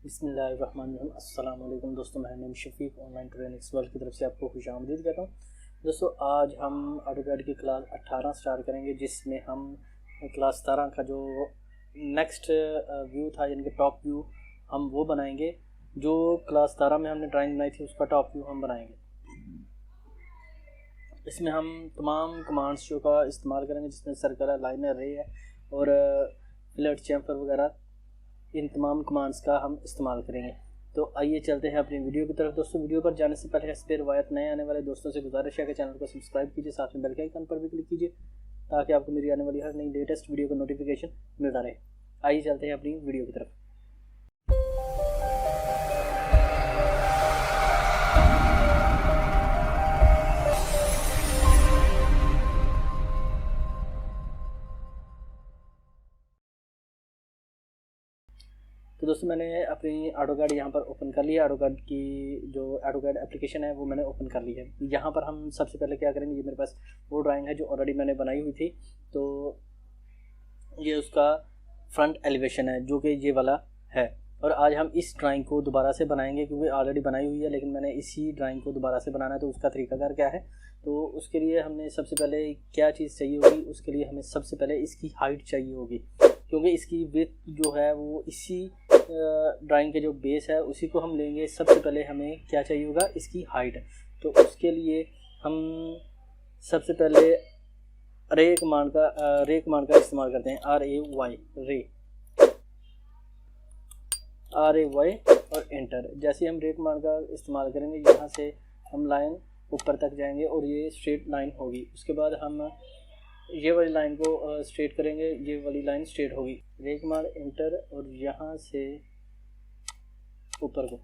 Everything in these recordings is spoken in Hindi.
बिस्मिल्लाहिर्रहमानिर्रहीम। अस्सलाम वालेकुम दोस्तों, मेरा नाम शफीक ऑनलाइन ट्रेनिंग्स वर्ल्ड की तरफ से आपको खुशामदीद कहता हूँ। दोस्तों आज हम ऑटोकैड की क्लास 18 स्टार्ट करेंगे, जिसमें हम क्लास 17 का जो नेक्स्ट व्यू था यानी कि टॉप व्यू हम वो बनाएंगे। जो क्लास 17 में हमने ड्राइंग बनाई थी उसका टॉप व्यू हम बनाएंगे। इसमें हम तमाम कमांड्स जो का इस्तेमाल करेंगे, जिसमें सर्कल है, लाइनर, रे है और फ्लैट चैम्फर वगैरह, इन तमाम कमांड्स का हम इस्तेमाल करेंगे। तो आइए चलते हैं अपनी वीडियो की तरफ। दोस्तों वीडियो पर जाने से पहले इस पर रिवायत नए आने वाले दोस्तों से गुजारिश है कि चैनल को सब्सक्राइब कीजिए, साथ में बेल के आइकन पर भी क्लिक कीजिए ताकि आपको मेरी आने वाली हर नई लेटेस्ट वीडियो का नोटिफिकेशन मिलता रहे। आइए चलते हैं अपनी वीडियो की तरफ। तो दोस्तों मैंने अपनी ऑटोकैड यहाँ पर ओपन कर लिया। ऑटोकैड की जो ऑटोकैड एप्लीकेशन है वो मैंने ओपन कर ली है। यहाँ पर हम सबसे पहले क्या करेंगे, ये मेरे पास वो ड्राइंग है जो ऑलरेडी मैंने बनाई हुई थी। तो ये उसका फ्रंट एलिवेशन है जो कि ये वाला है, और आज हम इस ड्राइंग को दोबारा से बनाएंगे क्योंकि ऑलरेडी बनाई हुई है, लेकिन मैंने इसी ड्राइंग को दोबारा से बनाना है। तो उसका तरीकाकार क्या है, तो उसके लिए हमने सबसे पहले क्या चीज़ चाहिए होगी, उसके लिए हमें सबसे पहले इसकी हाइट चाहिए होगी, क्योंकि इसकी विड्थ जो है वो इसी ड्राइंग के जो बेस है उसी को हम लेंगे। सबसे पहले हमें क्या चाहिए होगा, इसकी हाइट। तो उसके लिए हम सबसे पहले रे कमांड का इस्तेमाल करते हैं। आर ए वाई और एंटर। जैसे हम रे कमांड का इस्तेमाल करेंगे, यहाँ से हम लाइन ऊपर तक जाएंगे और ये स्ट्रेट लाइन होगी। उसके बाद हम ये वाली लाइन को स्ट्रेट करेंगे, ये वाली लाइन स्ट्रेट होगी। रे कमांड एंटर और यहाँ से ऊपर को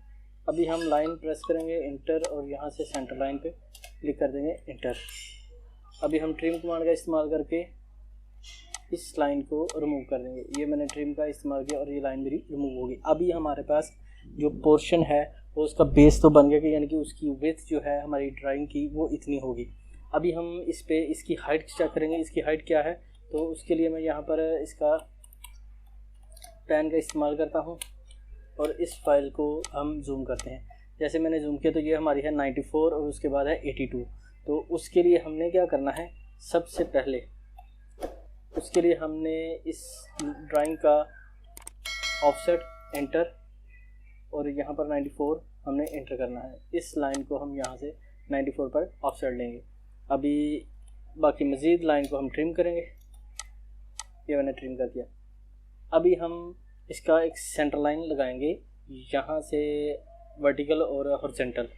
अभी हम लाइन प्रेस करेंगे एंटर और यहाँ से सेंटर लाइन पे क्लिक कर देंगे एंटर। अभी हम ट्रिम कमांड का इस्तेमाल करके इस लाइन को रिमूव कर देंगे। ये मैंने ट्रिम का इस्तेमाल किया और ये लाइन मेरी रिमूव होगी। अभी हमारे पास जो पोर्शन है वो उसका बेस तो बन गया कि यानी कि उसकी विड्थ जो है हमारी ड्राइंग की वो इतनी होगी। अभी हम इस पे इसकी हाइट चेक करेंगे, इसकी हाइट क्या है। तो उसके लिए मैं यहाँ पर इसका पेन का इस्तेमाल करता हूँ और इस फाइल को हम जूम करते हैं। जैसे मैंने जूम किया तो ये हमारी है 94 और उसके बाद है 82। तो उसके लिए हमने क्या करना है, सबसे पहले उसके लिए हमने इस ड्राइंग का ऑफसेट एंटर और यहाँ पर 94 हमने एंटर करना है। इस लाइन को हम यहाँ से 94 पर ऑफसेट लेंगे। अभी बाकी मज़ीद लाइन को हम ट्रिम करेंगे। ये मैंने ट्रिम कर दिया। अभी हम इसका एक सेंटर लाइन लगाएंगे यहाँ से वर्टिकल और हॉरिजॉन्टल।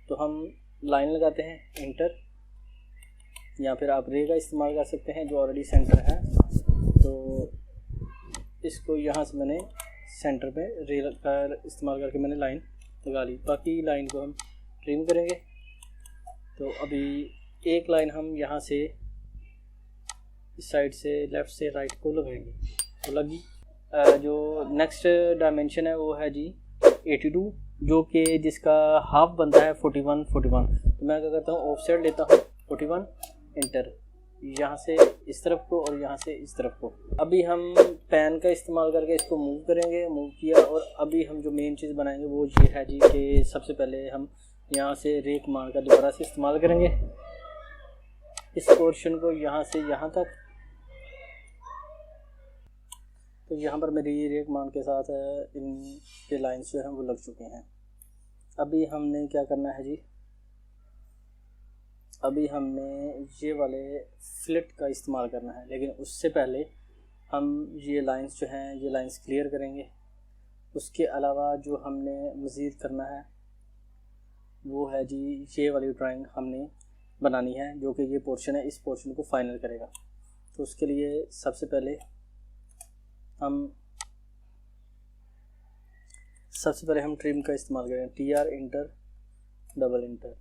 तो हम लाइन लगाते हैं एंटर, या फिर आप रे का इस्तेमाल कर सकते हैं जो ऑलरेडी सेंटर है। तो इसको यहाँ से मैंने सेंटर पे रे का इस्तेमाल करके मैंने लाइन लगा ली। बाकी लाइन को हम ट्रिम करेंगे। तो अभी एक लाइन हम यहाँ से इस साइड से लेफ़्ट से राइट को लगाएंगे। तो लगी। जो नेक्स्ट डायमेंशन है वो है जी 82, जो कि जिसका हाफ बनता है 41। तो मैं क्या करता हूँ, ऑफसेट लेता हूँ 41 एंटर, यहाँ से इस तरफ को और यहाँ से इस तरफ को। अभी हम पेन का इस्तेमाल करके इसको मूव करेंगे। मूव किया और अभी हम जो मेन चीज़ बनाएंगे वो ये है जी कि सबसे पहले हम यहाँ से रे कमांड का दोबारा से इस्तेमाल करेंगे। इस पोर्शन को यहाँ से यहाँ तक, तो यहाँ पर मेरी रे कमांड के साथ इन के लाइन्स जो हैं वो लग चुके हैं। अभी हमने क्या करना है जी, अभी हमने ये वाले फ्लिट का इस्तेमाल करना है, लेकिन उससे पहले हम ये लाइंस जो हैं ये लाइंस क्लियर करेंगे। उसके अलावा जो हमने मज़ीद करना है वो है जी ये वाली ड्राइंग हमने बनानी है, जो कि ये पोर्शन है, इस पोर्शन को फाइनल करेगा। तो उसके लिए सबसे पहले हम ट्रिम का इस्तेमाल करें। TR एंटर डबल एंटर,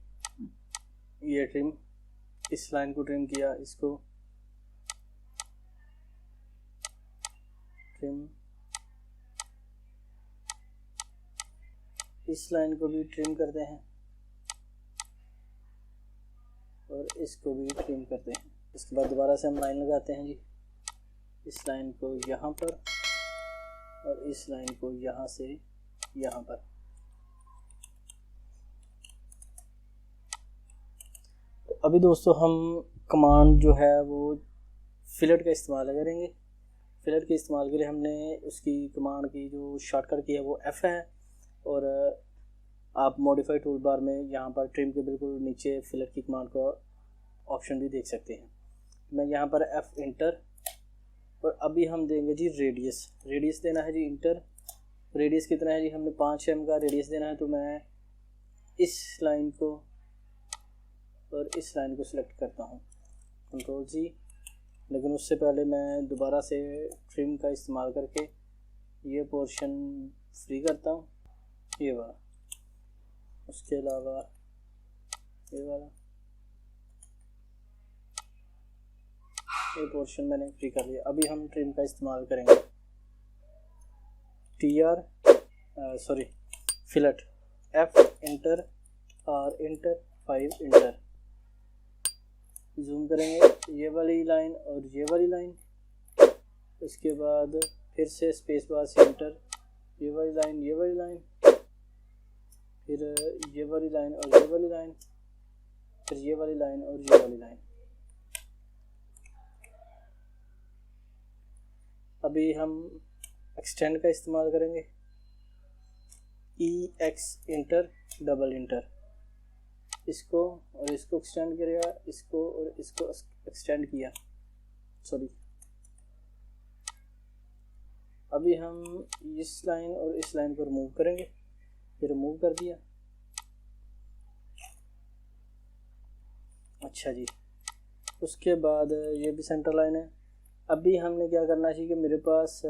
ये ट्रिम, इस लाइन को ट्रिम किया, इसको ट्रिम, इस लाइन को भी ट्रिम करते हैं और इसको भी ट्रिम करते हैं। इसके बाद दोबारा से हम लाइन लगाते हैं जी, इस लाइन को यहाँ पर और इस लाइन को यहाँ से यहाँ पर। तो अभी दोस्तों हम कमांड जो है वो फिलेट का इस्तेमाल करेंगे। फिलेट के इस्तेमाल के लिए हमने उसकी कमांड की जो शॉर्टकट की है वो F है, और आप मॉडिफाई टूल बार में यहाँ पर ट्रिम के बिल्कुल नीचे फिलेट की कमांड का ऑप्शन भी देख सकते हैं। मैं यहाँ पर F इंटर, और अभी हम देंगे जी रेडियस देना है जी इंटर। रेडियस कितना है जी, हमने 5 mm का रेडियस देना है। तो मैं इस लाइन को और इस लाइन को सिलेक्ट करता हूँ, कंट्रोल जी। लेकिन उससे पहले मैं दोबारा से ट्रिम का इस्तेमाल करके ये पोर्शन फ्री करता हूँ, ये वाला। उसके अलावा ये वाला, ये पोर्शन मैंने फ्री कर लिया। अभी हम ट्रिम का इस्तेमाल करेंगे fillet F inter, R inter, 5 inter. Zoom करेंगे ये वाली लाइन और ये वाली लाइन। इसके बाद फिर से स्पेस बार से इंटर, ये वाली लाइन, ये वाली लाइन, फिर ये वाली लाइन और ये वाली लाइन, फिर ये वाली लाइन और ये वाली लाइन। अभी हम एक्सटेंड का इस्तेमाल करेंगे, EX इंटर, डबल इंटर। इसको और इसको एक्सटेंड किया, इसको और इसको एक्सटेंड किया, सॉरी। अभी हम इस लाइन और इस लाइन को रिमूव करेंगे, फिर रिमूव कर दिया। अच्छा जी, उसके बाद ये भी सेंटर लाइन है। अभी हमने क्या करना चाहिए कि मेरे पास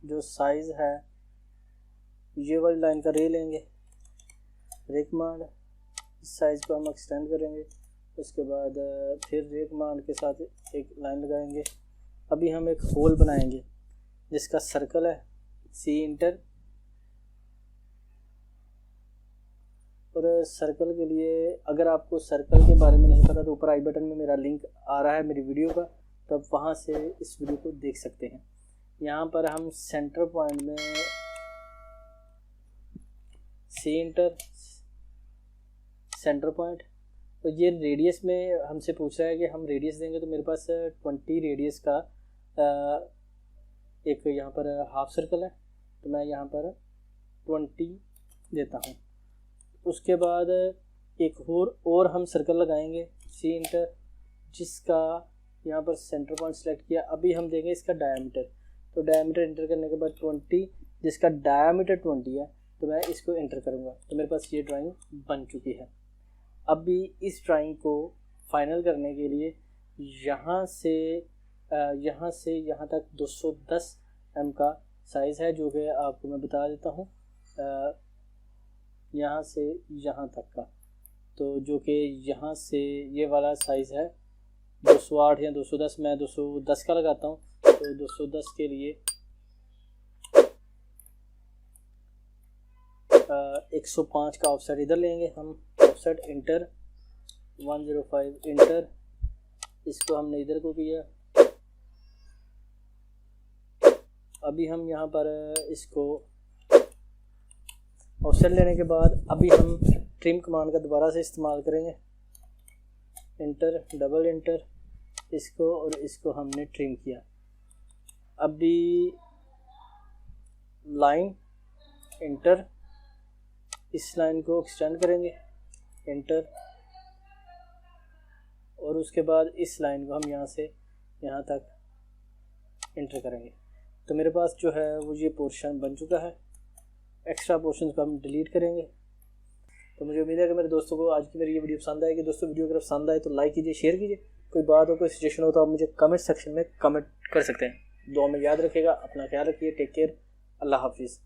जो साइज़ है, ये वाली लाइन का रे लेंगे, रे कमांड, इस साइज़ को हम एक्सटेंड करेंगे। उसके बाद फिर रे कमांड के साथ एक लाइन लगाएंगे। अभी हम एक होल बनाएंगे जिसका सर्कल है, C इंटर। और सर्कल के लिए अगर आपको सर्कल के बारे में नहीं पता तो ऊपर आई बटन में मेरा लिंक आ रहा है मेरी वीडियो का, तो आप वहाँ से इस वीडियो को देख सकते हैं। यहाँ पर हम सेंटर पॉइंट में C इंटर, सेंटर पॉइंट। तो ये रेडियस में हमसे पूछ रहा है कि हम रेडियस देंगे, तो मेरे पास 20 रेडियस का एक यहाँ पर हाफ सर्कल है, तो मैं यहाँ पर 20 देता हूँ। उसके बाद एक और हम सर्कल लगाएंगे, C इंटर, जिसका यहाँ पर सेंटर पॉइंट सेलेक्ट किया। अभी हम देंगे इसका डायमीटर, तो डायमीटर इंटर करने के बाद 20, जिसका डायमीटर 20 है, तो मैं इसको इंटर करूँगा। तो मेरे पास ये ड्राइंग बन चुकी है। अभी इस ड्राइंग को फाइनल करने के लिए यहाँ से यहाँ तक 210 mm का साइज़ है, जो कि आपको मैं बता देता हूँ, यहाँ से यहाँ तक का। तो जो कि यहाँ से ये वाला साइज़ है 208 या 210, मैं 210 का लगाता हूँ। तो 210 के लिए 105 का ऑफसेट इधर लेंगे हम, ऑफसेट इंटर, 105 इंटर। इसको हमने इधर को किया। अभी हम यहाँ पर इसको ऑफसेट लेने के बाद अभी हम ट्रिम कमांड का दोबारा से इस्तेमाल करेंगे, इंटर, डबल इंटर, इसको और इसको हमने ट्रिम किया। अभी लाइन इंटर, इस लाइन को एक्सटेंड करेंगे, इंटर, और उसके बाद इस लाइन को हम यहाँ से यहाँ तक इंटर करेंगे। तो मेरे पास जो है वो ये पोर्शन बन चुका है। एक्स्ट्रा पोर्शन को हम डिलीट करेंगे। तो मुझे उम्मीद है कि मेरे दोस्तों को आज की मेरी ये वीडियो पसंद आएगी। दोस्तों वीडियो अगर पसंद आए तो लाइक कीजिए, शेयर कीजिए। कोई बात हो, कोई सजेशन हो तो आप मुझे कमेंट सेक्शन में कमेंट कर सकते हैं। दुआ में याद रखिएगा, अपना ख्याल रखिए। टेक केयर, अल्लाह हाफिज़।